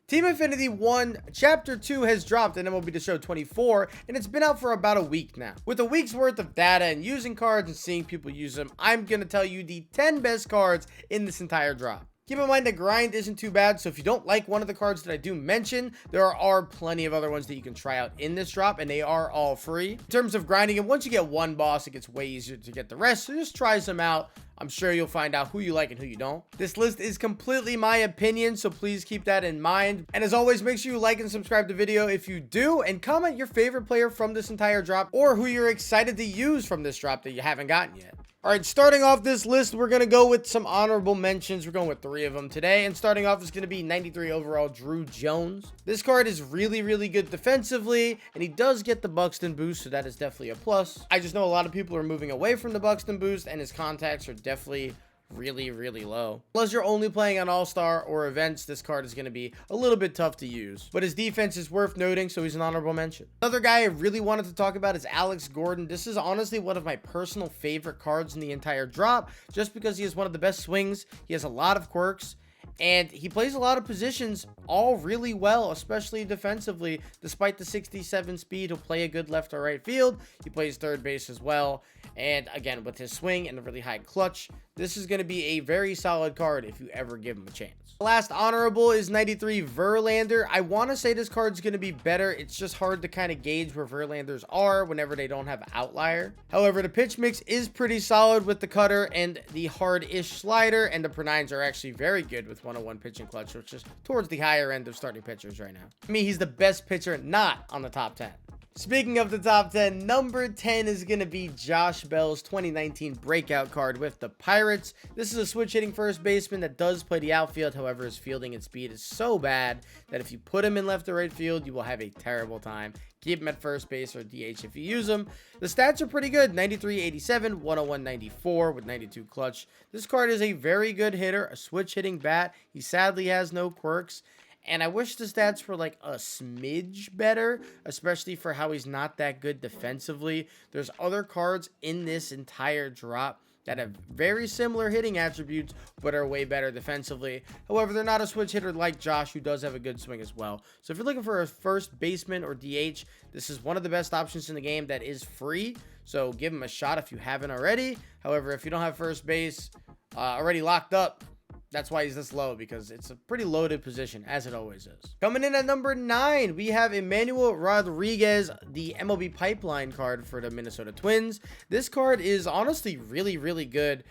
Team Affinity 1 Chapter 2 has dropped in MLB The Show 24, and it's been out for about a week now. With a week's worth of data and using cards and seeing people use them, I'm going to tell you the 10 best cards in this entire drop. Keep in mind the grind isn't too bad, so if you don't like one of the cards that I do mention, there are plenty of other ones that you can try out in this drop, and they are all free. In terms of grinding, and once you get one boss, it gets way easier to get the rest, so just try some out. I'm sure you'll find out who you like and who you don't. This list is completely my opinion, so please keep that in mind. And as always, make sure you like and subscribe to the video if you do, and comment your favorite player from this entire drop, or who you're excited to use from this drop that you haven't gotten yet. All right, starting off this list, we're going to go with some honorable mentions. We're going with 3 of them today. And starting off is going to be 93 overall Drew Jones. This card is really, really good defensively, and he does get the Buxton boost, so that is definitely a plus. I just know a lot of people are moving away from the Buxton boost, and his contacts are definitely really low. Unless you're only playing on all-star or events, this card is going to be a little bit tough to use, but his defense is worth noting, so he's an honorable mention. Another guy I really wanted to talk about is Alex Gordon. This is honestly one of my personal favorite cards in the entire drop, just because he has one of the best swings. He has a lot of quirks, and he plays a lot of positions all really well, especially defensively. Despite the 67 speed, he'll play a good left or right field. He plays third base as well. And again, with his swing and the really high clutch, this is going to be a very solid card if you ever give him a chance. Last honorable is 93 Verlander. I want to say this card's going to be better. It's just hard to kind of gauge where Verlanders are whenever they don't have outlier. However, the pitch mix is pretty solid with the cutter and the hard-ish slider, and the per-9s are actually very good with 101 pitching clutch, which is towards the higher end of starting pitchers right now. I mean, he's the best pitcher not on the top 10. Speaking of the top 10, number 10 is going to be Josh Bell's 2019 breakout card with the Pirates. This is a switch-hitting first baseman that does play the outfield. However, his fielding and speed is so bad that if you put him in left or right field, you will have a terrible time. Keep him at first base or DH if you use him. The stats are pretty good. 93, 87, 101, 94 with 92 clutch. This card is a very good hitter, a switch-hitting bat. He sadly has no quirks. And I wish the stats were like a smidge better, especially for how he's not that good defensively. There's other cards in this entire drop that have very similar hitting attributes, but are way better defensively. However, they're not a switch hitter like Josh, who does have a good swing as well. So if you're looking for a first baseman or DH, this is one of the best options in the game that is free. So give him a shot if you haven't already. However, if you don't have first base already locked up, that's why he's this low, because it's a pretty loaded position, as it always is. Coming in at number 9, we have Emmanuel Rodriguez, the MLB Pipeline card for the Minnesota Twins. This card is honestly really good.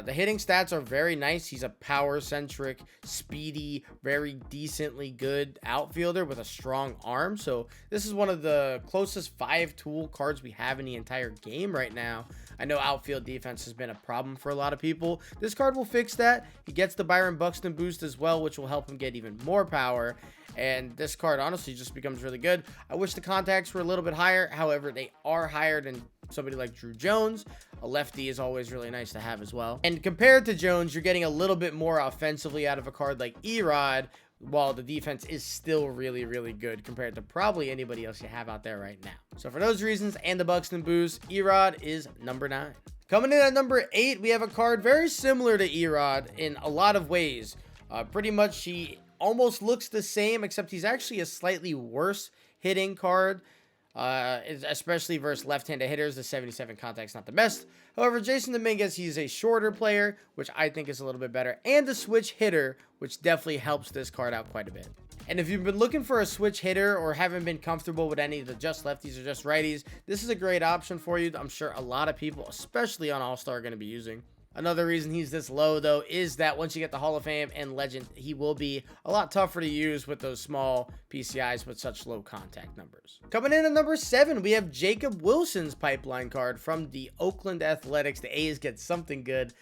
The hitting stats are very nice. He's a power-centric, speedy, very decently good outfielder with a strong arm. So this is one of the closest 5-tool cards we have in the entire game right now. I know outfield defense has been a problem for a lot of people. This card will fix that. He gets the Byron Buxton boost as well, which will help him get even more power. And this card honestly just becomes really good. I wish the contacts were a little bit higher. However, they are higher than somebody like Drew Jones. A lefty is always really nice to have as well. And compared to Jones, you're getting a little bit more offensively out of a card like Erod, while the defense is still really good compared to probably anybody else you have out there right now. So for those reasons and the Buxton boost, Erod is number 9. Coming in at number 8, we have a card very similar to Erod in a lot of ways. Pretty much he almost looks the same, except he's actually a slightly worse hitting card. Especially versus left-handed hitters. The 77 contact's not the best. However, Jason Dominguez, he's a shorter player, which I think is a little bit better, and a switch hitter, which definitely helps this card out quite a bit. And if you've been looking for a switch hitter or haven't been comfortable with any of the just lefties or just righties, this is a great option for you. I'm sure a lot of people, especially on All-Star, are going to be using. Another reason he's this low, though, is that once you get the Hall of Fame and Legend, he will be a lot tougher to use with those small PCIs with such low contact numbers. Coming in at number 7, we have Jacob Wilson's Pipeline card from the Oakland Athletics. The A's get something good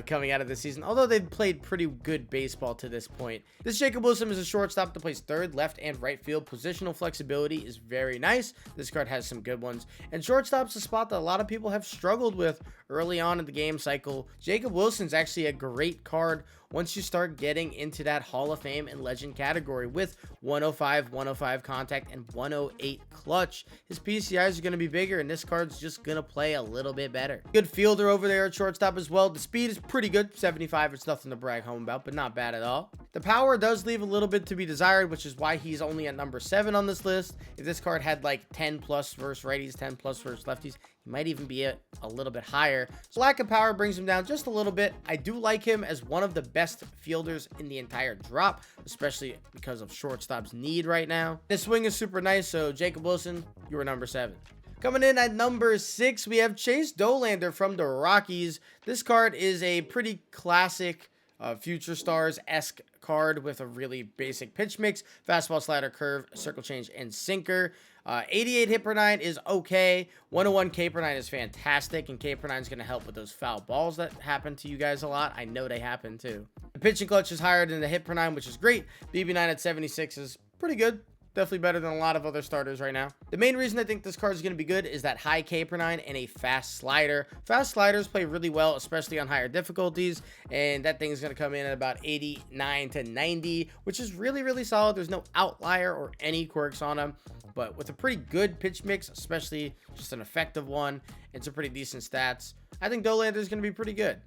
coming out of this season, although they've played pretty good baseball to this point. This Jacob Wilson is a shortstop that plays third, left, and right field. Positional flexibility is very nice. This card has some good ones. And shortstop's a spot that a lot of people have struggled with early on in the game cycle. Jacob Wilson's actually a great card once you start getting into that Hall of Fame and Legend category with 105 contact, and 108 clutch. His PCIs are going to be bigger, and this card's just going to play a little bit better. Good fielder over there at shortstop as well. The speed is pretty good, 75. It's nothing to brag home about, but not bad at all. The power does leave a little bit to be desired, which is why he's only at number 7 on this list. If this card had like 10 plus versus righties, 10 plus versus lefties, he might even be a little bit higher. So lack of power brings him down just a little bit. I do like him as one of the best fielders in the entire drop, especially because of shortstop's need right now. His swing is super nice, so Jacob Wilson, you were number 7. Coming in at number 6, we have Chase Dollander from the Rockies. This card is a pretty classic Future Stars-esque card with a really basic pitch mix: fastball, slider, curve, circle change, and sinker. 88 hit per 9 is okay. 101 K per 9 is fantastic, and K per 9 is going to help with those foul balls that happen to you guys a lot. I know they happen too. The pitching clutch is higher than the hit per 9, which is great. BB9 at 76 is pretty good. Definitely better than a lot of other starters right now. The main reason I think this card is going to be good is that high K per 9 and a fast slider. Fast sliders play really well, especially on higher difficulties, and that thing is going to come in at about 89 to 90, which is really, really solid. There's no outlier or any quirks on him, but with a pretty good pitch mix, especially just an effective one, and some pretty decent stats, I think Dollander is going to be pretty good.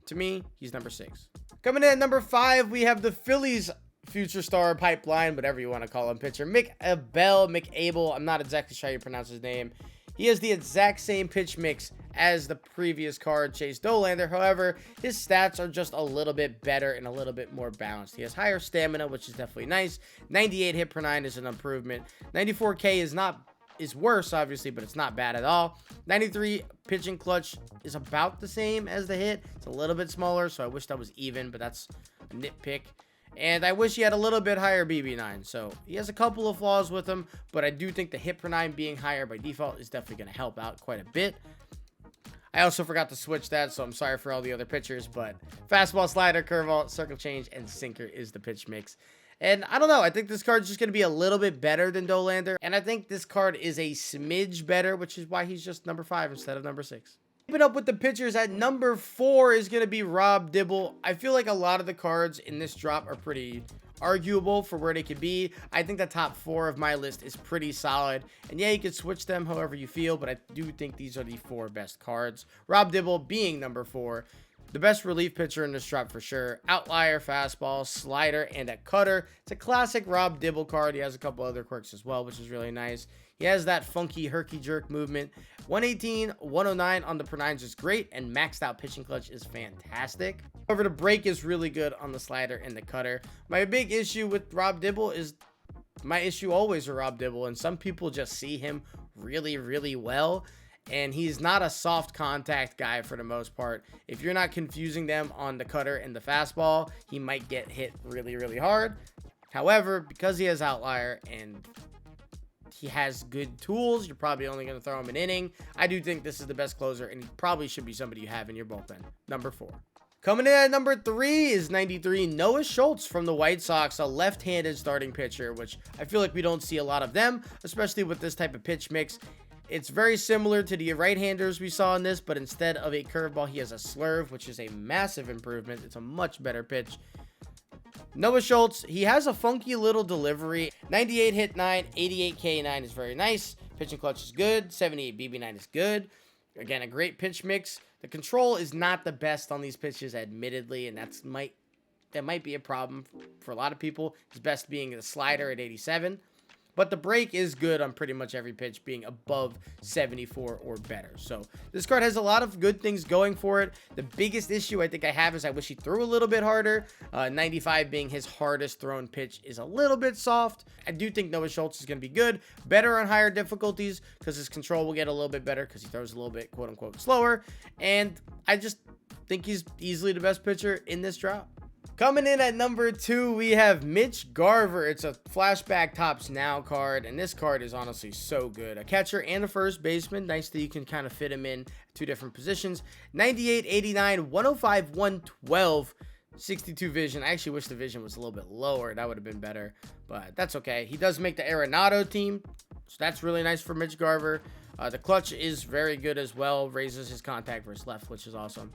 To me, he's number 6. Coming in at number 5, we have the Phillies Future Star Pipeline, whatever you want to call him, pitcher McAbel. I'm not exactly sure how you pronounce his name. He has the exact same pitch mix as the previous card, Chase Dollander. However, his stats are just a little bit better and a little bit more balanced. He has higher stamina, which is definitely nice. 98 hit per 9 is an improvement. 94K is worse, obviously, but it's not bad at all. 93 pitching clutch is about the same as the hit. It's a little bit smaller, so I wish that was even, but that's a nitpick. And I wish he had a little bit higher BB9. So he has a couple of flaws with him, but I do think the hit per 9 being higher by default is definitely going to help out quite a bit. I also forgot to switch that, so I'm sorry for all the other pitchers, but fastball, slider, curveball, circle change, and sinker is the pitch mix. And I don't know, I think this card's just going to be a little bit better than Dollander, and I think this card is a smidge better, which is why he's just number 5 instead of number 6. Keeping up with the pitchers, at number 4 is going to be Rob Dibble. I feel like a lot of the cards in this drop are pretty arguable for where they could be. I think the top 4 of my list is pretty solid. And yeah, you could switch them however you feel, but I do think these are the 4 best cards. Rob Dibble being number 4. The best relief pitcher in this drop for sure. Outlier, fastball, slider, and a cutter. It's a classic Rob Dibble card. He has a couple other quirks as well, which is really nice. He has that funky herky-jerk movement. 118, 109 on the per 9s is great, and maxed out pitching clutch is fantastic. However, the break is really good on the slider and the cutter. My big issue with Rob Dibble is my issue always with Rob Dibble, and some people just see him really, really well. And he's not a soft contact guy for the most part. If you're not confusing them on the cutter and the fastball, he might get hit really, really hard. However, because he has outlier and he has good tools, you're probably only going to throw him an inning. I do think this is the best closer, and he probably should be somebody you have in your bullpen. Number 4. Coming in at number 3 is 93 Noah Schultz from the White Sox, a left-handed starting pitcher, which I feel like we don't see a lot of them, especially with this type of pitch mix. It's very similar to the right-handers we saw in this, but instead of a curveball, he has a slurve, which is a massive improvement. It's a much better pitch. Noah Schultz, he has a funky little delivery. 98 hit 9, 88 K 9 is very nice. Pitching clutch is good. 78 BB9 is good. Again, a great pitch mix. The control is not the best on these pitches, admittedly, and that might be a problem for a lot of people. His best being the slider at 87. But the break is good on pretty much every pitch, being above 74 or better. So this card has a lot of good things going for it. The biggest issue I think I have is I wish he threw a little bit harder. 95 being his hardest thrown pitch is a little bit soft. I do think Noah Schultz is going to be good. Better on higher difficulties because his control will get a little bit better because he throws a little bit quote-unquote slower. And I just think he's easily the best pitcher in this drop. Coming in at number 2, we have Mitch Garver. It's a flashback Topps Now card, and this card is honestly so good. A catcher and a first baseman. Nice that you can kind of fit him in 2 different positions. 98, 89, 105, 112, 62 vision. I actually wish the vision was a little bit lower. That would have been better, but that's okay. He does make the Arenado team, so that's really nice for Mitch Garver. The clutch is very good as well. Raises his contact versus left, which is awesome.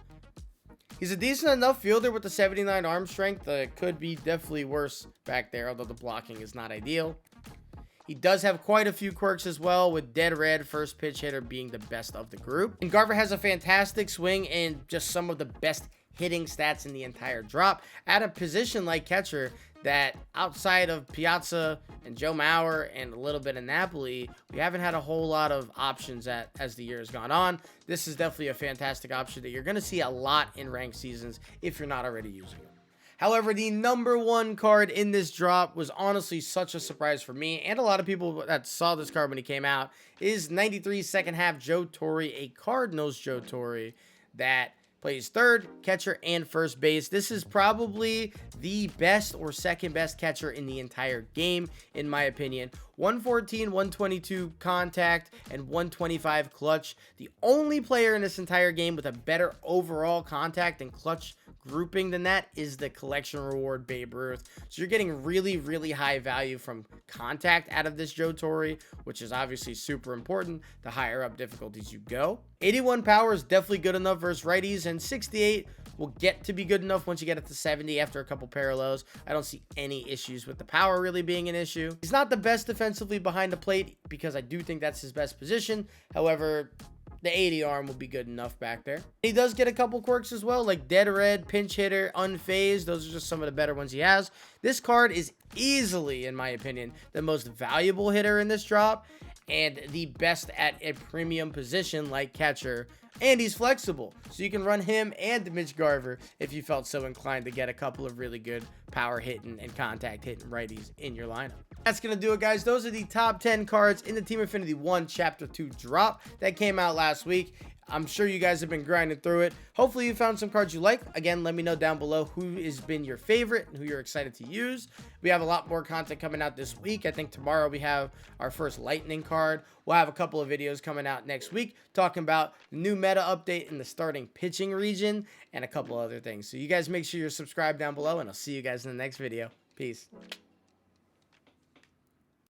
He's a decent enough fielder with the 79 arm strength. Could be definitely worse back there, although the blocking is not ideal. He does have quite a few quirks as well, with Dead Red, first pitch hitter, being the best of the group. And Garver has a fantastic swing and just some of the best hitting stats in the entire drop at a position like catcher that, outside of Piazza and Joe Mauer and a little bit of Napoli, we haven't had a whole lot of options as the year has gone on. This is definitely a fantastic option that you're going to see a lot in ranked seasons if you're not already using it. However, the number one card in this drop was honestly such a surprise for me and a lot of people that saw this card when he came out, is 93 second half Joe Torre, a Cardinals Joe Torre that plays third, catcher, and first base. This is probably the best or second best catcher in the entire game, in my opinion. 114, 122 contact, and 125 clutch. The only player in this entire game with a better overall contact and clutch grouping than that is the collection reward Babe Ruth. So you're getting really, really high value from contact out of this Joe Torre, which is obviously super important the higher up difficulties you go. 81 power is definitely good enough versus righties, and 68 will get to be good enough once you get it to 70 after a couple parallels. I don't see any issues with the power really being an issue. He's not the best defensively behind the plate because I do think that's his best position. However, the 80 arm will be good enough back there. He does get a couple quirks as well, like Dead Red, Pinch Hitter, Unfazed. Those are just some of the better ones he has. This card is easily, in my opinion, the most valuable hitter in this drop and the best at a premium position like catcher. And he's flexible, so you can run him and Mitch Garver if you felt so inclined to get a couple of really good power hitting and contact hitting righties in your lineup. That's going to do it, guys. Those are the top 10 cards in the Team Affinity 1 Chapter 2 drop that came out last week. I'm sure you guys have been grinding through it. Hopefully you found some cards you like. Again, let me know down below who has been your favorite and who you're excited to use. We have a lot more content coming out this week. I think tomorrow we have our first Lightning card. We'll have a couple of videos coming out next week talking about the new meta update in the starting pitching region and a couple other things. So you guys make sure you're subscribed down below, and I'll see you guys in the next video. Peace.